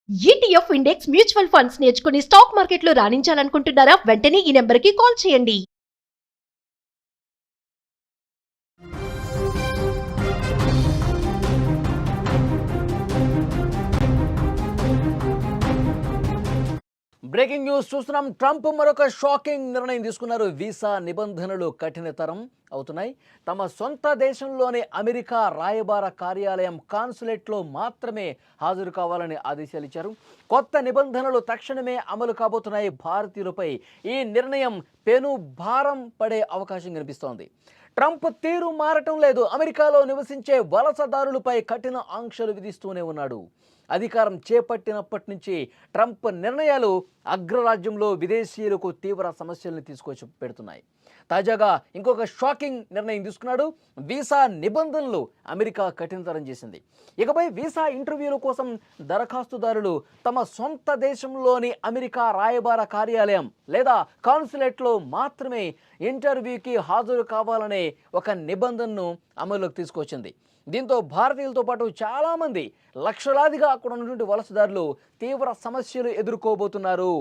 ETF index mutual funds నేర్చుకుని stock మార్కెట్లో రాణించాలనుకుంటున్నారా? వెంటనే ఈ నెంబర్కి కాల్ చేయండి. బ్రేకింగ్ న్యూస్ చూస్తున్నాం. ట్రంప్ మరొక షాకింగ్ నిర్ణయం తీసుకున్నారు. వీసా నిబంధనలు కఠినతరం అవుతున్నాయి. తమ సొంత దేశంలోని అమెరికా రాయబార కార్యాలయం కాన్సులేట్లో మాత్రమే హాజరు కావాలని ఆదేశాలు ఇచ్చారు. కొత్త నిబంధనలు తక్షణమే అమలు కాబోతున్నాయి. భారతీయులపై ఈ నిర్ణయం పెను భారం పడే అవకాశం కనిపిస్తోంది. ట్రంప్ తీరు మారటం లేదు. అమెరికాలో నివసించే వలసదారులపై కఠిన ఆంక్షలు విధిస్తూనే ఉన్నాడు. అధికారం చేపట్టినప్పటి నుంచి ట్రంప్ నిర్ణయాలు అగ్రరాజ్యంలో విదేశీయులకు తీవ్ర సమస్యలను తీసుకొచ్చి పెడుతున్నాయి. తాజాగా ఇంకొక షాకింగ్ నిర్ణయం తీసుకున్నాడు. వీసా నిబంధనలు అమెరికా కఠినతరం చేసింది. ఇకపై వీసా ఇంటర్వ్యూల కోసం దరఖాస్తుదారులు తమ సొంత దేశంలోని అమెరికా రాయబార కార్యాలయం లేదా కాన్సులేట్లో మాత్రమే ఇంటర్వ్యూకి హాజరు కావాలనే ఒక నిబంధనను అమలులోకి తీసుకొచ్చింది. దీంతో భారతీయులతో పాటు చాలామంది లక్షలాదిగా అక్కడ ఉన్నటువంటి వలసదారులు తీవ్ర సమస్యలు ఎదుర్కోబోతున్నారు.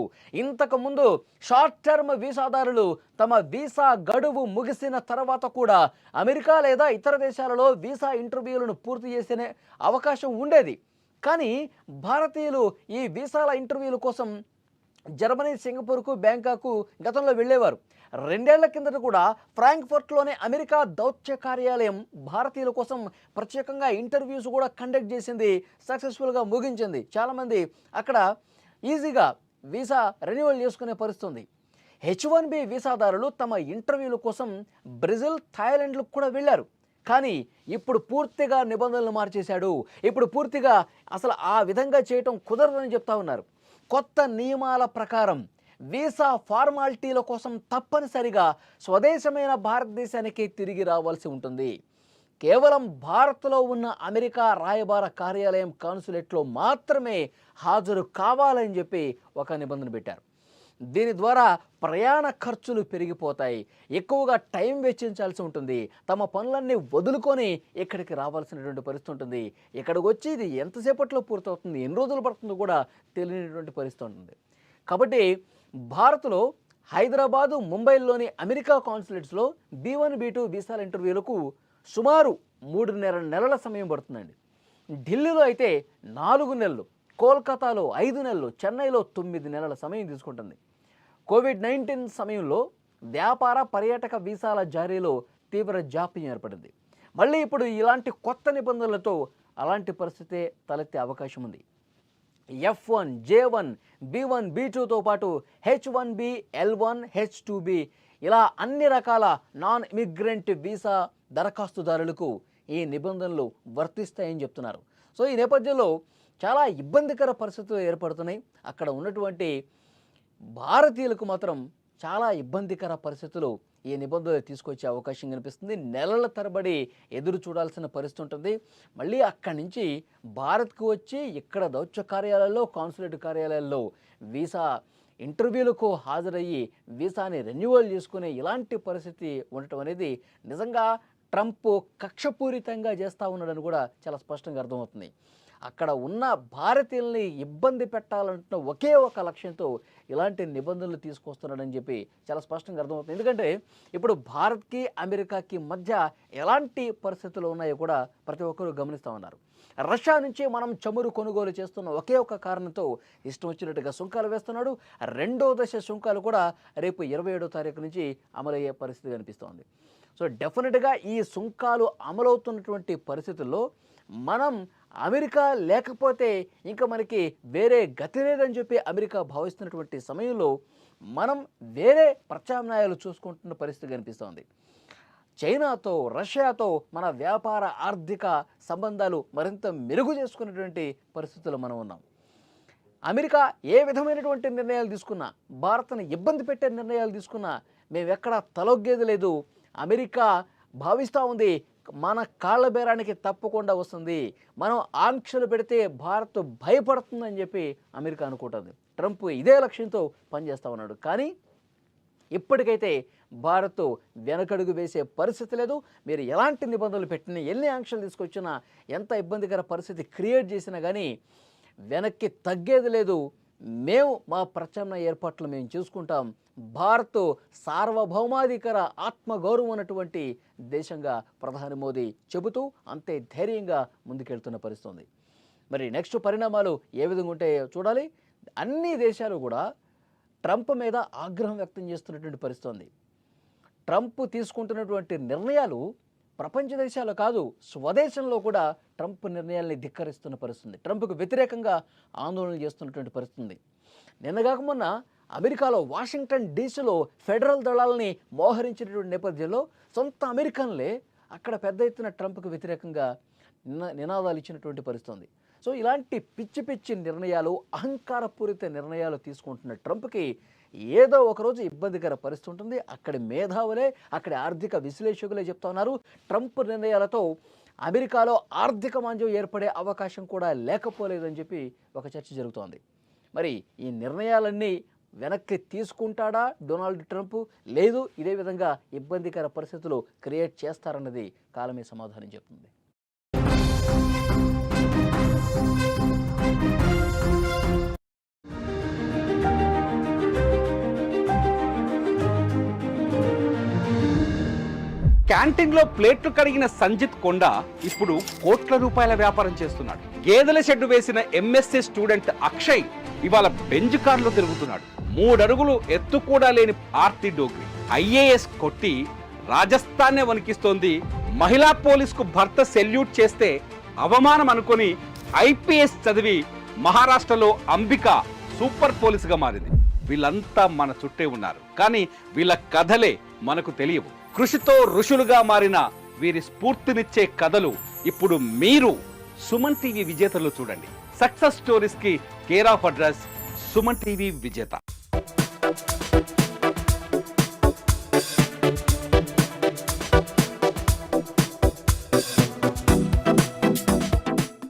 ఇంతకుముందు షార్ట్ టర్మ్ వీసాదారులు తమ వీసా గడువు ముగిసిన తర్వాత కూడా అమెరికా లేదా ఇతర దేశాలలో వీసా ఇంటర్వ్యూలను పూర్తి చేసే అవకాశం ఉండేది. కానీ భారతీయులు ఈ వీసాల ఇంటర్వ్యూల కోసం జర్మనీ, సింగపూర్కు, బ్యాంకాకు గతంలో వెళ్ళేవారు. 2 ఏళ్ల కిందట కూడా ఫ్రాంక్ఫర్ట్లోనే అమెరికా దౌత్య కార్యాలయం భారతీయుల కోసం ప్రత్యేకంగా ఇంటర్వ్యూస్ కూడా కండక్ట్ చేసింది, సక్సెస్ఫుల్గా ముగించింది. చాలామంది అక్కడ ఈజీగా వీసా రెన్యువల్ చేసుకునే పరిస్థితుంది. H1B వీసాదారులు తమ ఇంటర్వ్యూల కోసం బ్రెజిల్, థాయిలాండ్లకు కూడా వెళ్ళారు. కానీ ఇప్పుడు పూర్తిగా నిబంధనలు మార్చేశాడు. ఇప్పుడు పూర్తిగా అసలు ఆ విధంగా చేయటం కుదరదని చెప్తా ఉన్నారు. కొత్త నియమాల ప్రకారం వీసా ఫార్మాలిటీల కోసం తప్పనిసరిగా స్వదేశమైన భారతదేశానికి తిరిగి రావాల్సి ఉంటుంది. కేవలం భారత్లో ఉన్న అమెరికా రాయబార కార్యాలయం కాన్సులేట్లో మాత్రమే హాజరు కావాలని చెప్పి ఒక నిబంధన పెట్టారు. దీని ద్వారా ప్రయాణ ఖర్చులు పెరిగిపోతాయి. ఎక్కువగా టైం వెచ్చించాల్సి ఉంటుంది. తమ పనులన్నీ వదులుకొని ఇక్కడికి రావాల్సినటువంటి పరిస్థితి ఉంటుంది. ఇక్కడికి వచ్చి ఇది ఎంతసేపట్లో పూర్తవుతుంది, ఎన్ని రోజులు పడుతుందో కూడా తెలియనటువంటి పరిస్థితి ఉంటుంది. కాబట్టి భారత్లో హైదరాబాదు, ముంబైలోని అమెరికా కాన్సులేట్స్లో B1, B2 వీసాల ఇంటర్వ్యూలకు సుమారు 3.5 నెలల సమయం పడుతుందండి. ఢిల్లీలో అయితే 4 నెలలు, కోల్కతాలో 5 నెలలు, చెన్నైలో 9 నెలల సమయం తీసుకుంటుంది. కోవిడ్-19 సమయంలో వ్యాపార, పర్యాటక వీసాల జారీలో తీవ్ర జాప్యం ఏర్పడింది. మళ్ళీ ఇప్పుడు ఇలాంటి కొత్త నిబంధనలతో అలాంటి పరిస్థితే తలెత్తే అవకాశం ఉంది. F1, J1, B1, B2తో పాటు H1B, L1, H2B ఇలా అన్ని రకాల నాన్ ఇమిగ్రెంట్ వీసా దరఖాస్తుదారులకు ఈ నిబంధనలు వర్తిస్తాయని చెప్తున్నారు. సో ఈ నేపథ్యంలో చాలా ఇబ్బందికర పరిస్థితులు ఏర్పడుతున్నాయి. అక్కడ ఉన్నటువంటి భారతీయులకు మాత్రం చాలా ఇబ్బందికర పరిస్థితులు ఈ నిబంధనలు తీసుకొచ్చే అవకాశం కనిపిస్తుంది. నెలల తరబడి ఎదురు చూడాల్సిన పరిస్థితి ఉంటుంది. మళ్ళీ అక్కడి నుంచి భారత్కు వచ్చి ఇక్కడ దౌత్య కార్యాలయాల్లో, కాన్సులేట్ కార్యాలయాల్లో వీసా ఇంటర్వ్యూలకు హాజరయ్యి వీసాని రెన్యువల్ చేసుకునే ఇలాంటి పరిస్థితి ఉండటం అనేది నిజంగా ట్రంప్ కక్షపూరితంగా చేస్తూ ఉన్నాడని కూడా చాలా స్పష్టంగా అర్థమవుతుంది. అక్కడ ఉన్న భారతీయుల్ని ఇబ్బంది పెట్టాలంటున్న ఒకే ఒక లక్ష్యంతో ఇలాంటి నిబంధనలు తీసుకొస్తున్నాడని చెప్పి చాలా స్పష్టంగా అర్థమవుతుంది. ఎందుకంటే ఇప్పుడు భారత్కి, అమెరికాకి మధ్య ఎలాంటి పరిస్థితులు ఉన్నాయో కూడా ప్రతి ఒక్కరూ గమనిస్తూ ఉన్నారు. రష్యా నుంచి మనం చమురు కొనుగోలు చేస్తున్న ఒకే ఒక కారణంతో ఇష్టం వచ్చినట్టుగా సుంకాలు వేస్తున్నాడు. 2వ దశ సుంకాలు కూడా రేపు 27వ తారీఖు నుంచి అమలయ్యే పరిస్థితి కనిపిస్తోంది. సో డెఫినెట్గా ఈ సుంకాలు అమలవుతున్నటువంటి పరిస్థితుల్లో మనం అమెరికా లేకపోతే ఇంకా మనకి వేరే గతి లేదని చెప్పి అమెరికా భావిస్తున్నటువంటి సమయంలో మనం వేరే ప్రత్యామ్నాయాలు చూసుకుంటున్న పరిస్థితి కనిపిస్తోంది. చైనాతో, రష్యాతో మన వ్యాపార, ఆర్థిక సంబంధాలు మరింత మెరుగు చేసుకునేటువంటి పరిస్థితుల్లో మనం ఉన్నాం. అమెరికా ఏ విధమైనటువంటి నిర్ణయాలు తీసుకున్నా, భారత్ను ఇబ్బంది పెట్టే నిర్ణయాలు తీసుకున్నా మేము ఎక్కడా తలొగ్గేది లేదు. అమెరికా భావిస్తూ ఉంది మన కాళ్ళ బేరానికి తప్పకుండా వస్తుంది, మనం ఆంక్షలు పెడితే భారత్ భయపడుతుందని చెప్పి అమెరికా అనుకుంటుంది. ట్రంప్ ఇదే లక్ష్యంతో పనిచేస్తూ ఉన్నాడు. కానీ ఇప్పటికైతే భారత్ వెనకడుగు వేసే పరిస్థితి లేదు. మీరు ఎలాంటి నిబంధనలు పెట్టినా, ఎన్ని ఆంక్షలు తీసుకొచ్చినా, ఎంత ఇబ్బందికర పరిస్థితి క్రియేట్ చేసినా కానీ వెనక్కి తగ్గేది లేదు, మేము మా ప్రత్యామ్నాయ ఏర్పాట్లు మేము చూసుకుంటాం, భారత్ సార్వభౌమాధికార ఆత్మగౌరవం ఉన్నటువంటి దేశంగా ప్రధాని మోదీ చెబుతూ అంతే ధైర్యంగా ముందుకెళ్తున్న పరిస్థితుంది. మరి నెక్స్ట్ పరిణామాలు ఏ విధంగా ఉంటాయో చూడాలి. అన్ని దేశాలు కూడా ట్రంప్ మీద ఆగ్రహం వ్యక్తం చేస్తున్నటువంటి పరిస్థితి ఉంది. ట్రంప్ తీసుకుంటున్నటువంటి నిర్ణయాలు ప్రపంచ దేశాలు కాదు, స్వదేశంలో కూడా ట్రంప్ నిర్ణయాల్ని ధిక్కరిస్తున్న పరిస్థితి, ట్రంప్కు వ్యతిరేకంగా ఆందోళన చేస్తున్నటువంటి పరిస్థితి. నిన్నగాక మొన్న అమెరికాలో వాషింగ్టన్ డీసీలో ఫెడరల్ దళాలని మోహరించినటువంటి నేపథ్యంలో సొంత అమెరికన్లే అక్కడ పెద్ద ఎత్తున ట్రంప్కు వ్యతిరేకంగా నినాదాలు ఇచ్చినటువంటి పరిస్థితి. సో ఇలాంటి పిచ్చి పిచ్చి నిర్ణయాలు, అహంకారపూరిత నిర్ణయాలు తీసుకుంటున్న ట్రంప్కి ఏదో ఒకరోజు ఇబ్బందికర పరిస్థితి ఉంటుంది. అక్కడి మేధావులే, అక్కడి ఆర్థిక విశ్లేషకులే చెప్తా ఉన్నారు, ట్రంప్ నిర్ణయాలతో అమెరికాలో ఆర్థిక మాంద్యం ఏర్పడే అవకాశం కూడా లేకపోలేదని చెప్పి ఒక చర్చ జరుగుతోంది. మరి ఈ నిర్ణయాలన్నీ వెనక్కి తీసుకుంటాడా డొనాల్డ్ ట్రంప్, లేదు ఇదే విధంగా ఇబ్బందికర పరిస్థితులు క్రియేట్ చేస్తారన్నది కాలమే సమాధానం చెప్తుంది. క్యాంటీన్ లో ప్లేట్లు కడిగిన సంజిత్ కొండ ఇప్పుడు కోట్ల రూపాయల వ్యాపారం చేస్తున్నాడు. గేదెల షెడ్డు వేసిన ఎంఎస్సీ స్టూడెంట్ అక్షయ్ ఇవాళ బెంజ్ కార్లో తిరుగుతున్నాడు. 3 అడుగులు ఎత్తు కూడా లేని ఆర్తి డోగ్రి ఐఏఎస్ కొట్టి రాజస్థాన్నే వణికిస్తోంది. మహిళా పోలీసుకు భర్త సెల్యూట్ చేస్తే అవమానం అనుకొని ఐపీఎస్ చదివి మహారాష్ట్రలో అంబిక సూపర్ పోలీసుగా మారింది. వీళ్ళంతా మన చుట్టే ఉన్నారు, కానీ వీళ్ళ కథలే మనకు తెలియవు. కృషితో ఋషులుగా మారిన వీరి స్ఫూర్తినిచ్చే కథలు ఇప్పుడు మీరు సుమన్ టీవీ విజేతలు చూడండి. సక్సెస్ స్టోరీస్ కి care of address Suman TV విజేత.